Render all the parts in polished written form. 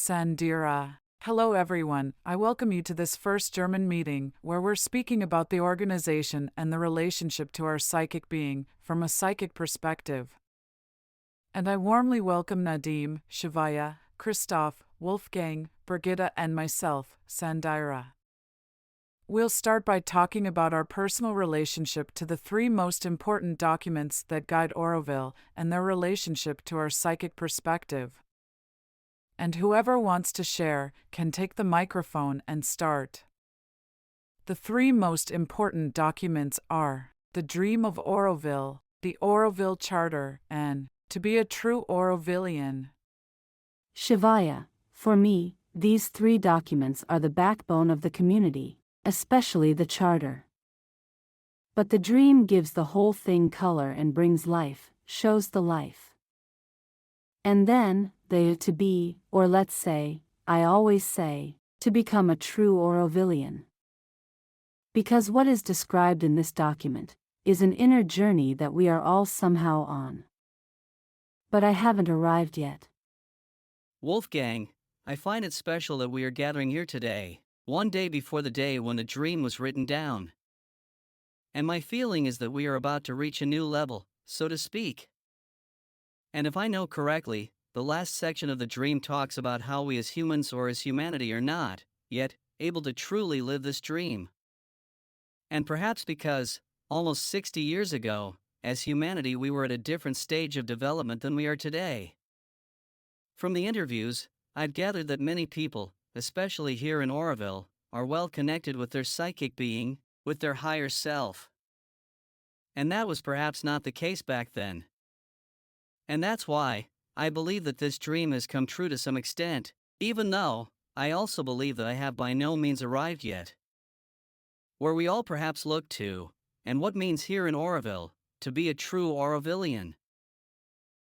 Sandira. Hello everyone, I welcome you to this first German meeting where we're speaking about the organization and the relationship to our psychic being from a psychic perspective. And I warmly welcome Nadim, Shivaya, Christoph, Wolfgang, Brigitte and myself, Sandira. We'll start by talking about our personal relationship to the three most important documents that guide Auroville and their relationship to our psychic perspective. And whoever wants to share can take the microphone and start. The three most important documents are the Dream of Auroville, the Auroville Charter, and to be a true Aurovillian. Shivaya, for me, these three documents are the backbone of the community, especially the charter. But the dream gives the whole thing color and brings life, shows the life. And then, the to be, or let's say, I always say, to become a true Aurovillian. Because what is described in this document is an inner journey that we are all somehow on. But I haven't arrived yet. Wolfgang, I find it special that we are gathering here today, one day before the day when the dream was written down. And my feeling is that we are about to reach a new level, so to speak. And if I know correctly, the last section of the dream talks about how we as humans or as humanity are not, yet, able to truly live this dream. And perhaps because, almost 60 years ago, as humanity we were at a different stage of development than we are today. From the interviews, I've gathered that many people, especially here in Auroville, are well connected with their psychic being, with their higher self. And that was perhaps not the case back then. And that's why I believe that this dream has come true to some extent, even though I also believe that I have by no means arrived yet. Where we all perhaps look to, and what means here in Auroville, to be a true Aurovillian.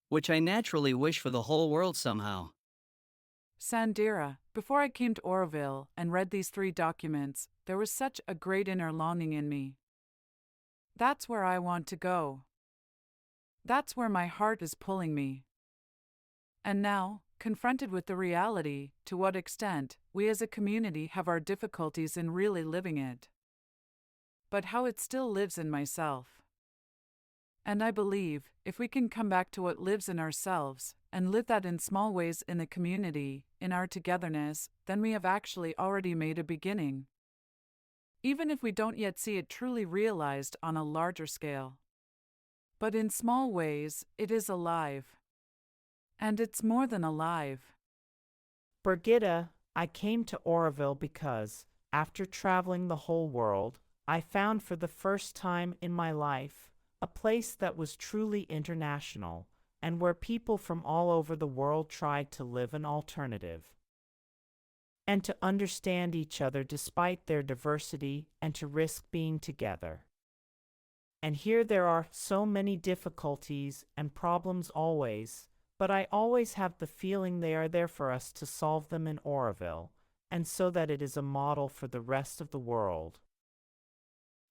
Which I naturally wish for the whole world somehow. Sandira, before I came to Auroville and read these three documents, there was such a great inner longing in me. That's where I want to go. That's where my heart is pulling me. And now, confronted with the reality, to what extent we as a community have our difficulties in really living it. But how it still lives in myself. And I believe, if we can come back to what lives in ourselves, and live that in small ways in the community, in our togetherness, then we have actually already made a beginning. Even if we don't yet see it truly realized on a larger scale. But in small ways, it is alive. And it's more than alive. Brigitte, I came to Auroville because, after traveling the whole world, I found for the first time in my life a place that was truly international, and where people from all over the world tried to live an alternative. And to understand each other despite their diversity and to risk being together. And here there are so many difficulties and problems always, but I always have the feeling they are there for us to solve them in Auroville, and so that it is a model for the rest of the world.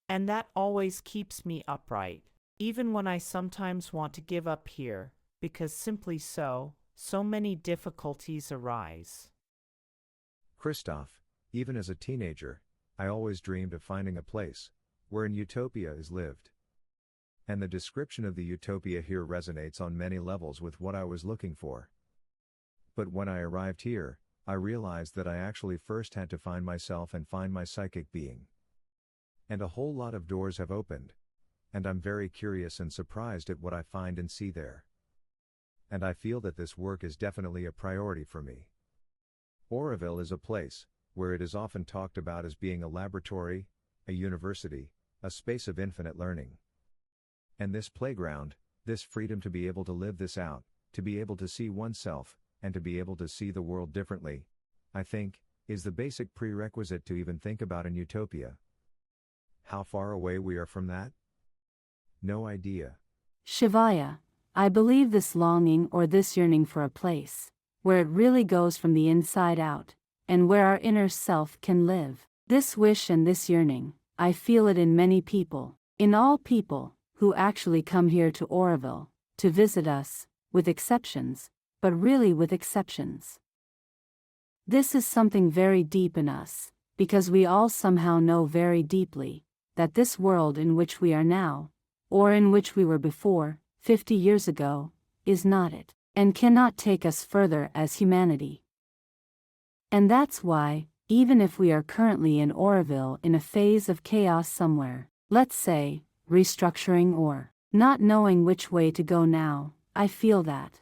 And that always keeps me upright, even when I sometimes want to give up here, because simply so many difficulties arise. Christoph, even as a teenager, I always dreamed of finding a place where an utopia is lived. And the description of the utopia here resonates on many levels with what I was looking for. But when I arrived here, I realized that I actually first had to find myself and find my psychic being. And a whole lot of doors have opened. And I'm very curious and surprised at what I find and see there. And I feel that this work is definitely a priority for me. Auroville is a place where it is often talked about as being a laboratory, a university, a space of infinite learning. And this playground, this freedom to be able to live this out, to be able to see oneself, and to be able to see the world differently, I think, is the basic prerequisite to even think about an utopia. How far away we are from that? No idea. Shivaya, I believe this longing or this yearning for a place, where it really goes from the inside out, and where our inner self can live. This wish and this yearning, I feel it in many people, in all people, who actually come here to Auroville, to visit us, with exceptions, but really with exceptions. This is something very deep in us, because we all somehow know very deeply that this world in which we are now, or in which we were before, 50 years ago, is not it, and cannot take us further as humanity. And that's why, even if we are currently in Auroville in a phase of chaos somewhere, let's say, restructuring or not knowing which way to go now, I feel that.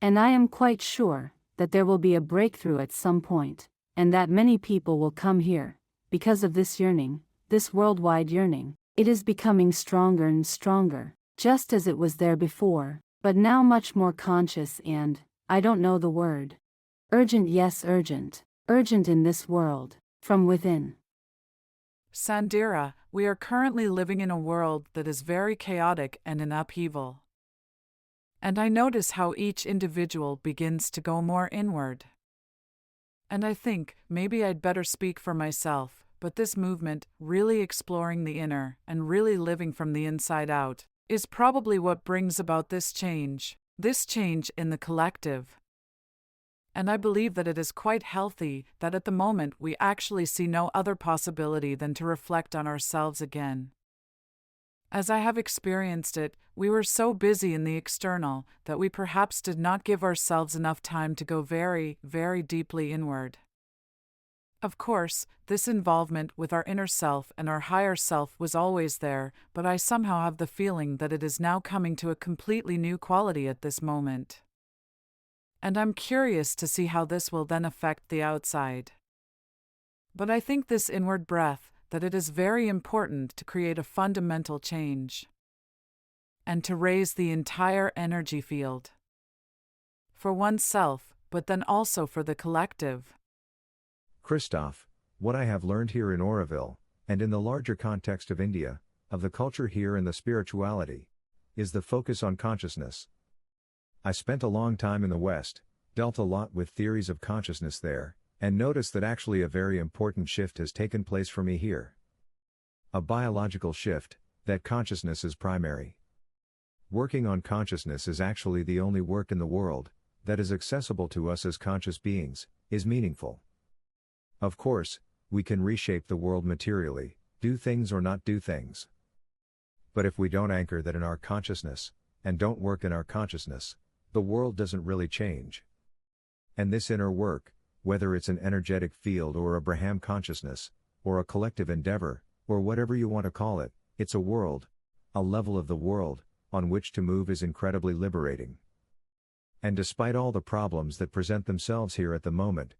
And I am quite sure that there will be a breakthrough at some point, and that many people will come here, because of this yearning, this worldwide yearning. It is becoming stronger and stronger, just as it was there before, but now much more conscious and, I don't know the word. Urgent, yes, urgent in this world, from within. Sandira, we are currently living in a world that is very chaotic and in upheaval. And I notice how each individual begins to go more inward. And I think maybe I'd better speak for myself, but this movement, really exploring the inner and really living from the inside out, is probably what brings about this change in the collective. And I believe that it is quite healthy that at the moment we actually see no other possibility than to reflect on ourselves again. As I have experienced it, we were so busy in the external that we perhaps did not give ourselves enough time to go very, very deeply inward. Of course, this involvement with our inner self and our higher self was always there, but I somehow have the feeling that it is now coming to a completely new quality at this moment. And I'm curious to see how this will then affect the outside. But I think this inward breath, that it is very important to create a fundamental change and to raise the entire energy field for oneself, but then also for the collective. Christoph, what I have learned here in Auroville, and in the larger context of India, of the culture here and the spirituality, is the focus on consciousness. I spent a long time in the West, dealt a lot with theories of consciousness there, and noticed that actually a very important shift has taken place for me here. A biological shift, that consciousness is primary. Working on consciousness is actually the only work in the world that is accessible to us as conscious beings, is meaningful. Of course, we can reshape the world materially, do things or not do things. But if we don't anchor that in our consciousness, and don't work in our consciousness, the world doesn't really change. And this inner work, whether it's an energetic field or a Brahman consciousness, or a collective endeavor, or whatever you want to call it, it's a world, a level of the world, on which to move is incredibly liberating. And despite all the problems that present themselves here at the moment,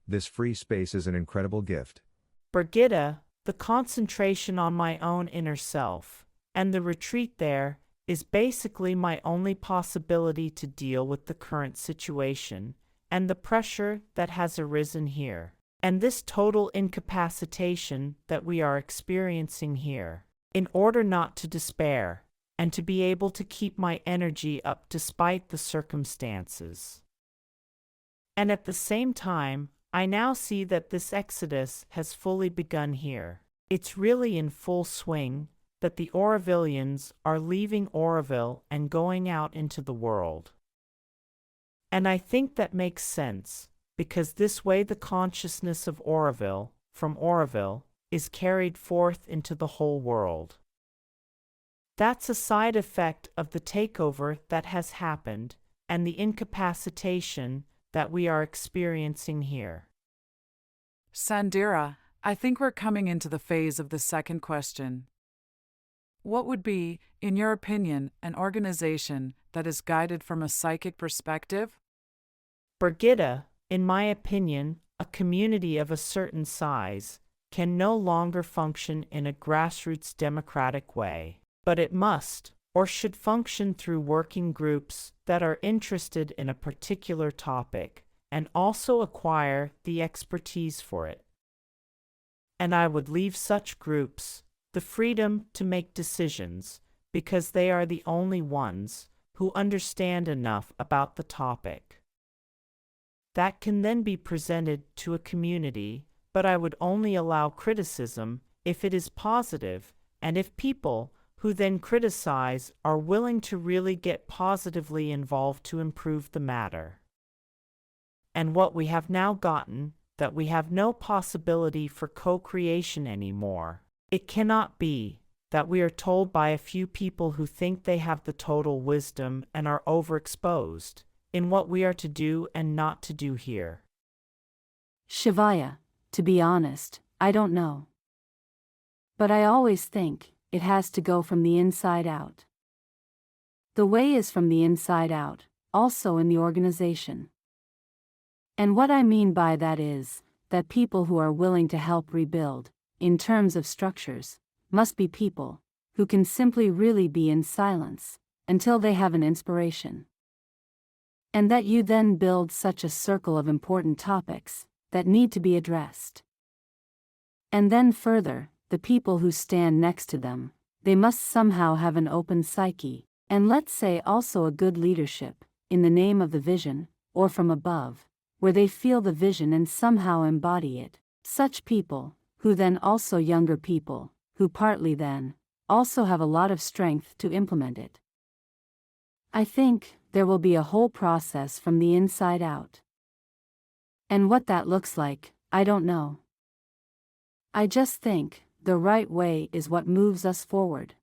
this free space is an incredible gift. Brigitte, the concentration on my own inner self, and the retreat there, is basically my only possibility to deal with the current situation, and the pressure that has arisen here, and this total incapacitation that we are experiencing here, in order not to despair, and to be able to keep my energy up despite the circumstances. And at the same time, I now see that this exodus has fully begun here. It's really in full swing, that the Aurovillians are leaving Auroville and going out into the world. And I think that makes sense, because this way the consciousness of Auroville, from Auroville, is carried forth into the whole world. That's a side effect of the takeover that has happened, and the incapacitation that we are experiencing here. Sandira, I think we're coming into the phase of the second question. What would be, in your opinion, an organization that is guided from a psychic perspective? Brigitte, in my opinion, a community of a certain size can no longer function in a grassroots democratic way, but it must, or should function through working groups that are interested in a particular topic and also acquire the expertise for it. And I would leave such groups the freedom to make decisions, because they are the only ones who understand enough about the topic. That can then be presented to a community, but I would only allow criticism if it is positive, and if people who then criticize are willing to really get positively involved to improve the matter. and what we have now gotten, that we have no possibility for co-creation anymore. It cannot be that we are told by a few people who think they have the total wisdom and are overexposed in what we are to do and not to do here. Shivaya, to be honest, I don't know. But I always think it has to go from the inside out. The way is from the inside out, also in the organization. And what I mean by that is that people who are willing to help rebuild, in terms of structures, must be people who can simply really be in silence until they have an inspiration. And that you then build such a circle of important topics that need to be addressed. And then further, the people who stand next to them, they must somehow have an open psyche, and let's say also a good leadership, in the name of the vision, or from above, where they feel the vision and somehow embody it. Such people, who then also younger people, who partly then, also have a lot of strength to implement it. I think there will be a whole process from the inside out. And what that looks like, I don't know. I just think the right way is what moves us forward.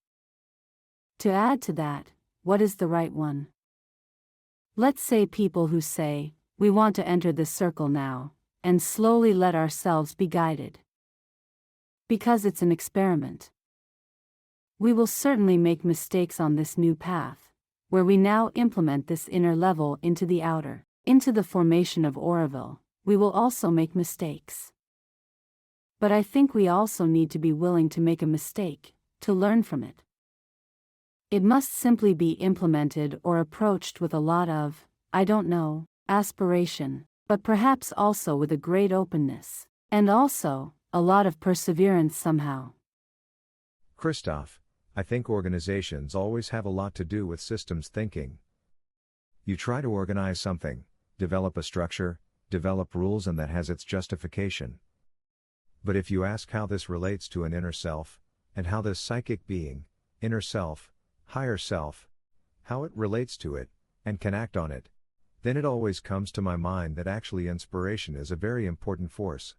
To add to that, what is the right one? Let's say people who say, we want to enter this circle now, and slowly let ourselves be guided. Because it's an experiment. We will certainly make mistakes on this new path, where we now implement this inner level into the outer, into the formation of Auroville. We will also make mistakes. But I think we also need to be willing to make a mistake, to learn from it. It must simply be implemented or approached with a lot of, I don't know, aspiration, but perhaps also with a great openness, and also a lot of perseverance somehow. Christoph, I think organizations always have a lot to do with systems thinking. You try to organize something, develop a structure, develop rules, and that has its justification. But if you ask how this relates to an inner self, and how this psychic being, inner self, higher self, how it relates to it, and can act on it, then it always comes to my mind that actually inspiration is a very important force.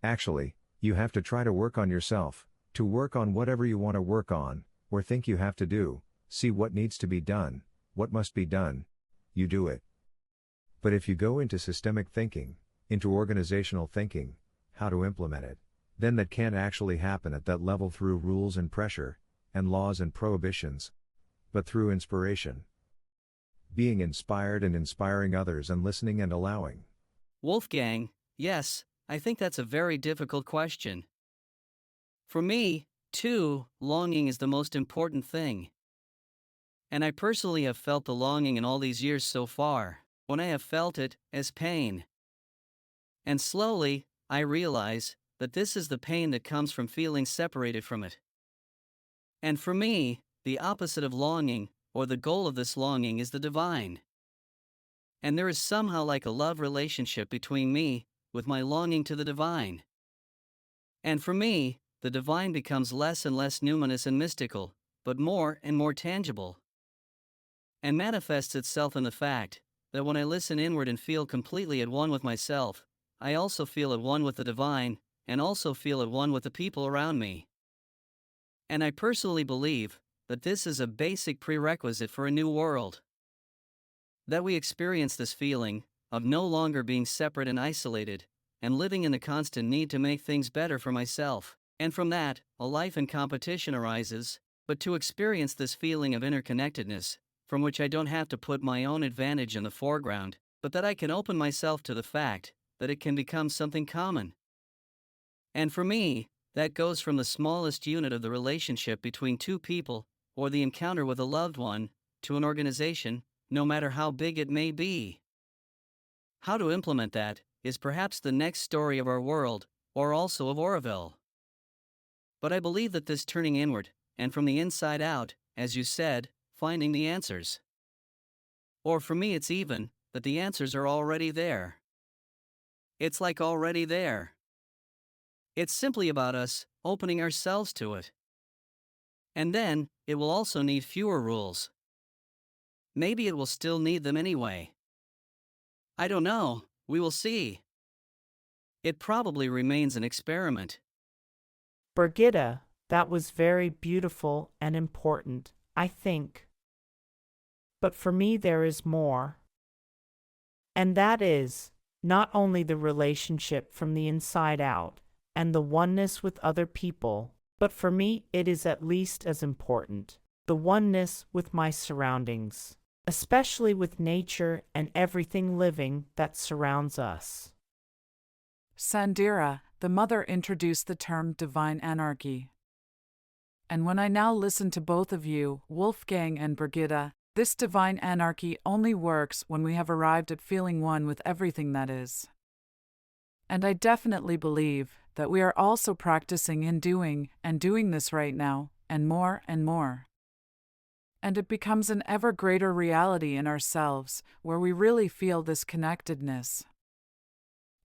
Actually, you have to try to work on yourself, to work on whatever you want to work on, or think you have to do, see what needs to be done, what must be done, you do it. But if you go into systemic thinking, into organizational thinking, how to implement it, then that can't actually happen at that level through rules and pressure, and laws and prohibitions, but through inspiration. Being inspired and inspiring others and listening and allowing. Wolfgang, yes, I think that's a very difficult question. For me, too, longing is the most important thing. And I personally have felt the longing in all these years so far, when I have felt it as pain. And slowly, I realize that this is the pain that comes from feeling separated from it. And for me, the opposite of longing, or the goal of this longing, is the divine. And there is somehow like a love relationship between me, with my longing to the divine. And for me, the divine becomes less and less numinous and mystical, but more and more tangible. And manifests itself in the fact that when I listen inward and feel completely at one with myself, I also feel at one with the divine, and also feel at one with the people around me. And I personally believe that this is a basic prerequisite for a new world. That we experience this feeling of no longer being separate and isolated, and living in the constant need to make things better for myself, and from that, a life in competition arises, but to experience this feeling of interconnectedness, from which I don't have to put my own advantage in the foreground, but that I can open myself to the fact that it can become something common. And for me, that goes from the smallest unit of the relationship between two people, or the encounter with a loved one, to an organization, no matter how big it may be. How to implement that is perhaps the next story of our world, or also of Auroville. But I believe that this turning inward, and from the inside out, as you said, finding the answers. Or for me it's even, that the answers are already there. It's like already there. It's simply about us opening ourselves to it. And then, it will also need fewer rules. Maybe it will still need them anyway. I don't know, We will see. It probably remains an experiment. Brigitta, that was very beautiful and important, I think. But for me, there is more. And that is not only the relationship from the inside out and the oneness with other people, but for me, it is at least as important the oneness with my surroundings, especially with nature and everything living that surrounds us. Sandira, the mother, introduced the term divine anarchy. And when I now listen to both of you, Wolfgang and Brigitta, this divine anarchy only works when we have arrived at feeling one with everything that is. And I definitely believe that we are also practicing in doing this right now, and more and more. And it becomes an ever greater reality in ourselves, where we really feel this connectedness.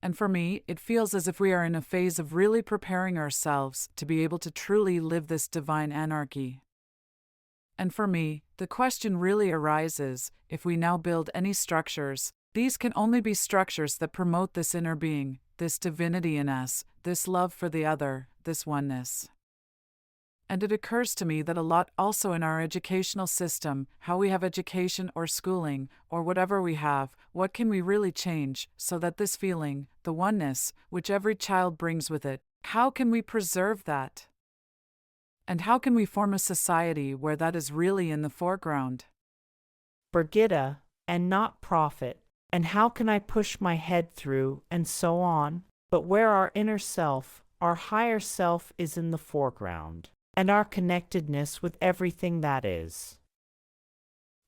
And for me, it feels as if we are in a phase of really preparing ourselves to be able to truly live this divine anarchy. And for me, the question really arises, if we now build any structures, these can only be structures that promote this inner being, this divinity in us, this love for the other, this oneness. And it occurs to me that a lot also in our educational system, how we have education or schooling, or whatever we have, what can we really change so that this feeling, the oneness, which every child brings with it, how can we preserve that? And how can we form a society where that is really in the foreground? Brigitta, and not profit, and how can I push my head through, and so on, but where our inner self, our higher self is in the foreground, and our connectedness with everything that is.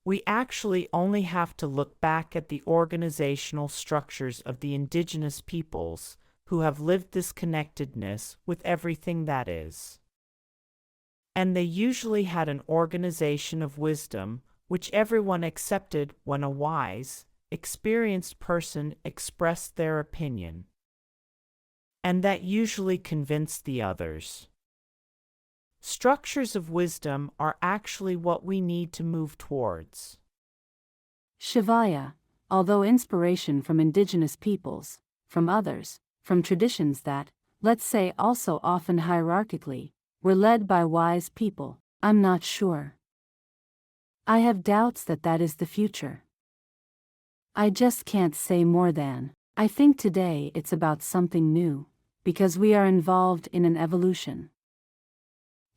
We actually only have to look back at the organizational structures of the indigenous peoples who have lived this connectedness with everything that is. And they usually had an organization of wisdom which everyone accepted when a wise, experienced person expressed their opinion. And that usually convinced the others. Structures of wisdom are actually what we need to move towards. Shivaya, although inspiration from indigenous peoples, from others, from traditions that, let's say also often hierarchically, were led by wise people, I'm not sure. I have doubts that that is the future. I just can't say more than, I think today it's about something new, because we are involved in an evolution.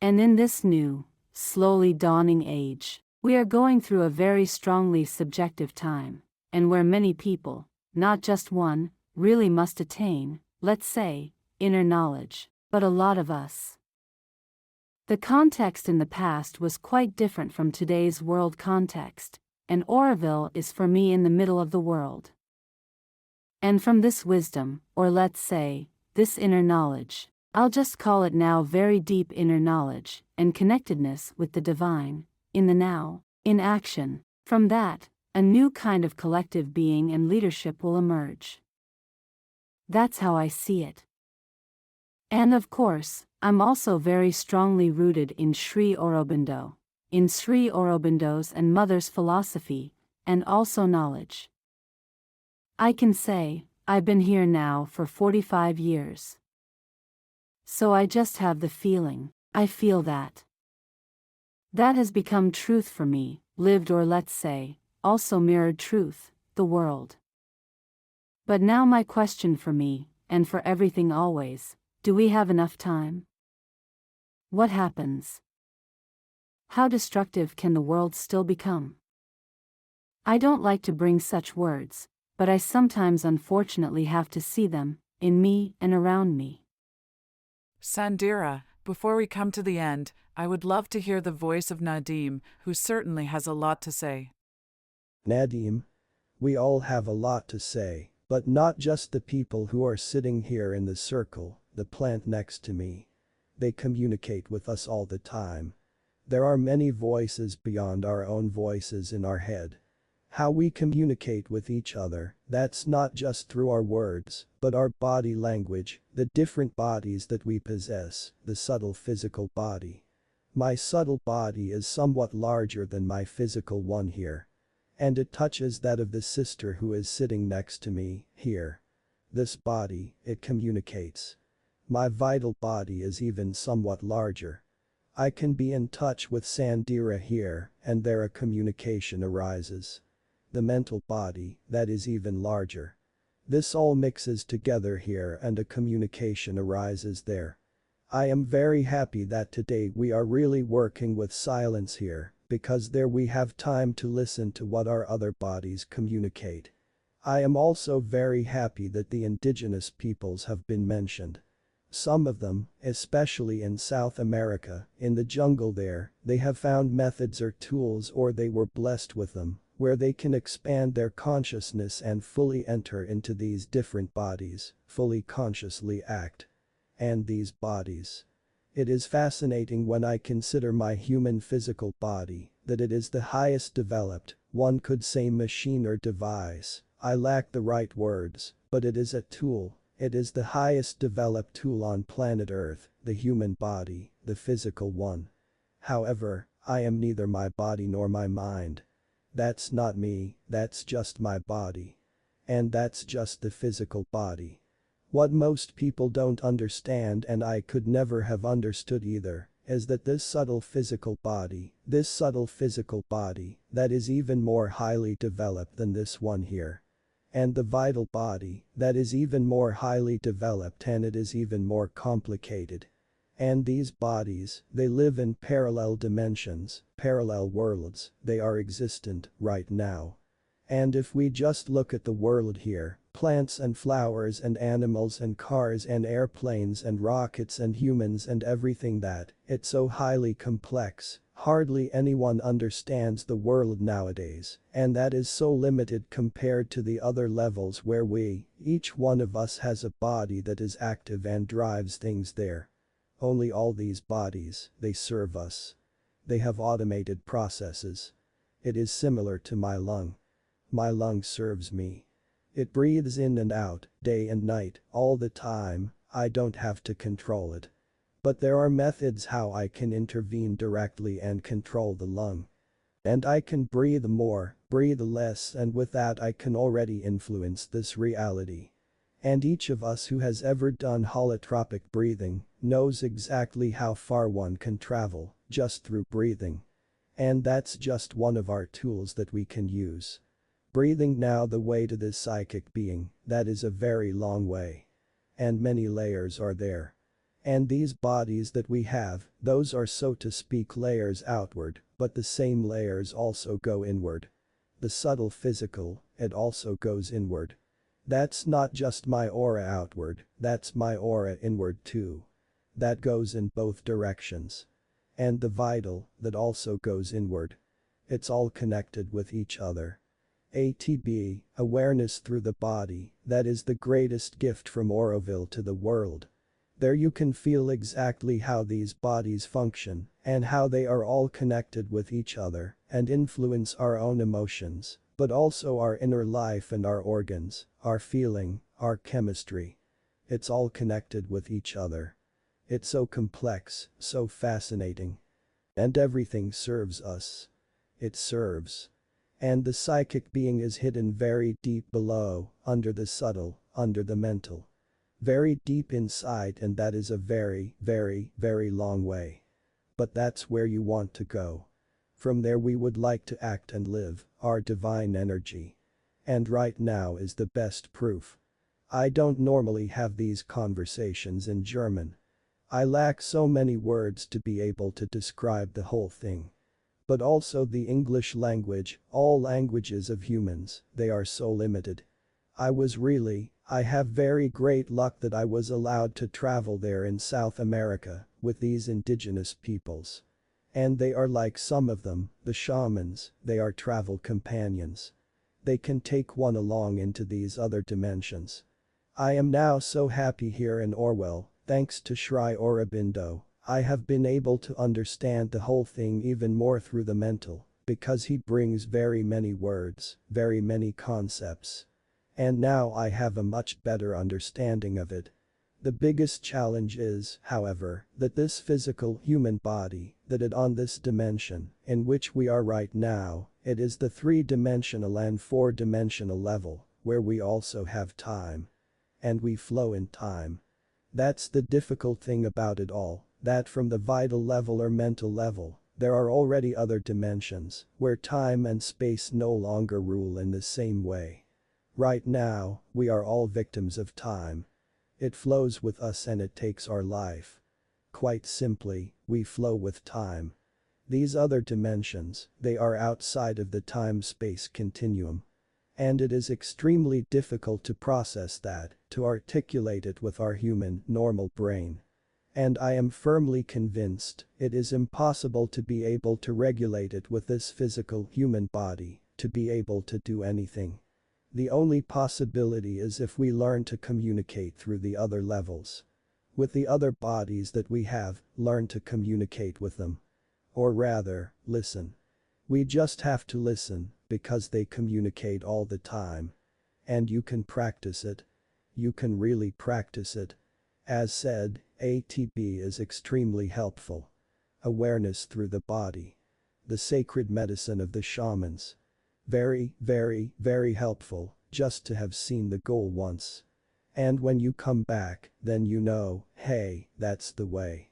And in this new, slowly dawning age, we are going through a very strongly subjective time, and where many people, not just one, really must attain, let's say, inner knowledge, but a lot of us. The context in the past was quite different from today's world context, and Auroville is for me in the middle of the world. And from this wisdom, or let's say, this inner knowledge, I'll just call it now very deep inner knowledge, and connectedness with the divine, in the now, in action, from that, a new kind of collective being and leadership will emerge. That's how I see it. And of course, I'm also very strongly rooted in Sri Aurobindo, in Sri Aurobindo's and Mother's philosophy, and also knowledge. I can say, I've been here now for 45 years. So I just have the feeling, I feel that. That has become truth for me, lived or let's say, also mirrored truth, the world. But now my question for me, and for everything always, do we have enough time? What happens? How destructive can the world still become? I don't like to bring such words, but I sometimes unfortunately have to see them, in me and around me. Sandira, before we come to the end, I would love to hear the voice of Nadim, who certainly has a lot to say. Nadim, we all have a lot to say, but not just the people who are sitting here in the circle, the plant next to me. They communicate with us all the time. There are many voices beyond our own voices in our head. How we communicate with each other, that's not just through our words, but our body language, the different bodies that we possess, the subtle physical body. My subtle body is somewhat larger than my physical one here. And it touches that of the sister who is sitting next to me, here. This body, it communicates. My vital body is even somewhat larger. I can be in touch with Sandira here, and there a communication arises. The mental body, that is even larger. This all mixes together here and a communication arises there. I am very happy that today we are really working with silence here, because there we have time to listen to what our other bodies communicate. I am also very happy that the indigenous peoples have been mentioned. Some of them, especially in South America, in the jungle there, they have found methods or tools or they were blessed with them, where they can expand their consciousness and fully enter into these different bodies, fully consciously act. And these bodies. It is fascinating when I consider my human physical body, that it is the highest developed, one could say machine or device, I lack the right words, but it is a tool. It is the highest developed tool on planet Earth, the human body, the physical one. However, I am neither my body nor my mind. That's not me, that's just my body. And that's just the physical body. What most people don't understand and I could never have understood either, is that this subtle physical body, that is even more highly developed than this one here. And the vital body, that is even more highly developed and it is even more complicated. And these bodies, they live in parallel dimensions, parallel worlds, they are existent right now. And if we just look at the world here, plants and flowers and animals and cars and airplanes and rockets and humans and everything that, it's so highly complex, hardly anyone understands the world nowadays, and that is so limited compared to the other levels where each one of us has a body that is active and drives things there. Only all these bodies, they serve us. They have automated processes. It is similar to my lung. My lung serves me. It breathes in and out, day and night, all the time, I don't have to control it. But there are methods how I can intervene directly and control the lung. And I can breathe more, breathe less, and with that I can already influence this reality. And each of us who has ever done holotropic breathing knows exactly how far one can travel just through breathing. And that's just one of our tools that we can use. Breathing now the way to this psychic being, that is a very long way. And many layers are there. And these bodies that we have, those are so to speak layers outward, but the same layers also go inward. The subtle physical, it also goes inward. That's not just my aura outward, that's my aura inward too. That goes in both directions. And the vital, that also goes inward. It's all connected with each other. ATB, awareness through the body, that is the greatest gift from Auroville to the world. There you can feel exactly how these bodies function, and how they are all connected with each other, and influence our own emotions, but also our inner life and our organs, our feeling, our chemistry. It's all connected with each other. It's so complex, so fascinating. And everything serves us. It serves. And the psychic being is hidden very deep below, under the subtle, under the mental. Very deep inside, and that is a very, very, very long way. But that's where you want to go. From there we would like to act and live, our divine energy. And right now is the best proof. I don't normally have these conversations in German. I lack so many words to be able to describe the whole thing. But also the English language, all languages of humans, they are so limited. I have very great luck that I was allowed to travel there in South America with these indigenous peoples. And they are like some of them, the shamans, they are travel companions. They can take one along into these other dimensions. I am now so happy here in Auroville, thanks to Sri Aurobindo. I have been able to understand the whole thing even more through the mental, because he brings very many words, very many concepts. And now I have a much better understanding of it. The biggest challenge is, however, that this physical human body, that it on this dimension, in which we are right now, it is the 3-dimensional and 4-dimensional level, where we also have time. And we flow in time. That's the difficult thing about it all, that from the vital level or mental level, there are already other dimensions, where time and space no longer rule in the same way. Right now, we are all victims of time. It flows with us and it takes our life. Quite simply, we flow with time. These other dimensions, they are outside of the time-space continuum. And it is extremely difficult to process that, to articulate it with our human, normal brain. And I am firmly convinced it is impossible to be able to regulate it with this physical human body, to be able to do anything. The only possibility is if we learn to communicate through the other levels. With the other bodies that we have, learn to communicate with them. Or rather, listen. We just have to listen, because they communicate all the time. And you can practice it. You can really practice it. As said, ATB is extremely helpful. Awareness through the body. The sacred medicine of the shamans. Very, very, very helpful, just to have seen the goal once. And when you come back, then you know, hey, that's the way.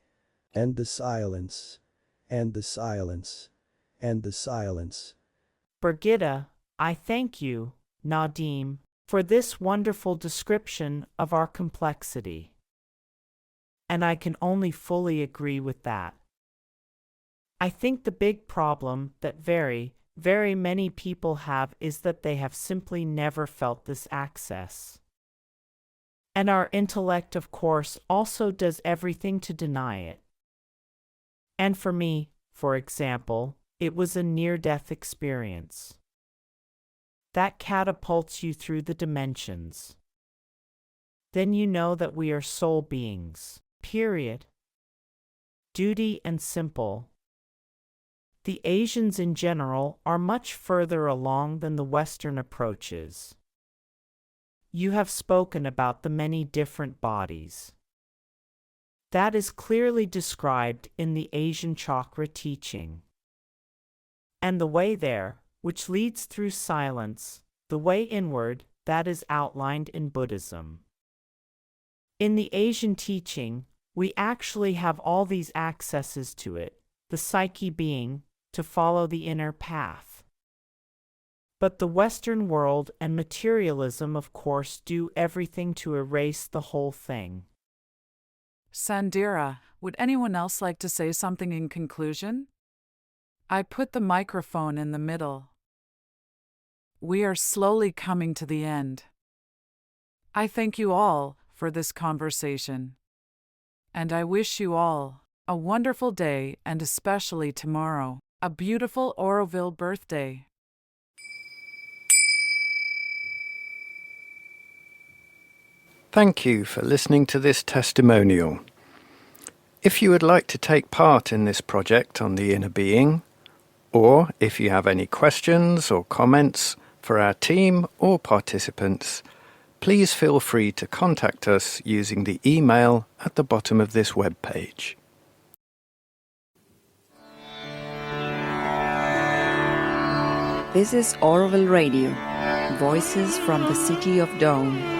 And the silence. And the silence. And the silence. Brigitte, I thank you, Nadim, for this wonderful description of our complexity. And I can only fully agree with that. I think the big problem that very many people have is that they have simply never felt this access. And our intellect, of course, also does everything to deny it. And for me, for example, it was a near-death experience. That catapults you through the dimensions. Then you know that we are soul beings, period. Duty and simple. The Asians in general are much further along than the Western approaches. You have spoken about the many different bodies. That is clearly described in the Asian chakra teaching. And the way there, which leads through silence, the way inward, that is outlined in Buddhism. In the Asian teaching, we actually have all these accesses to it, the psyche being, to follow the inner path. But the Western world and materialism, of course, do everything to erase the whole thing. Sandira, would anyone else like to say something in conclusion? I put the microphone in the middle. We are slowly coming to the end. I thank you all for this conversation. And I wish you all a wonderful day, and especially tomorrow, a beautiful Auroville birthday. Thank you for listening to this testimonial. If you would like to take part in this project on the inner being, or if you have any questions or comments for our team or participants, please feel free to contact us using the email at the bottom of this webpage. This is Auroville Radio, Voices from the City of Dawn.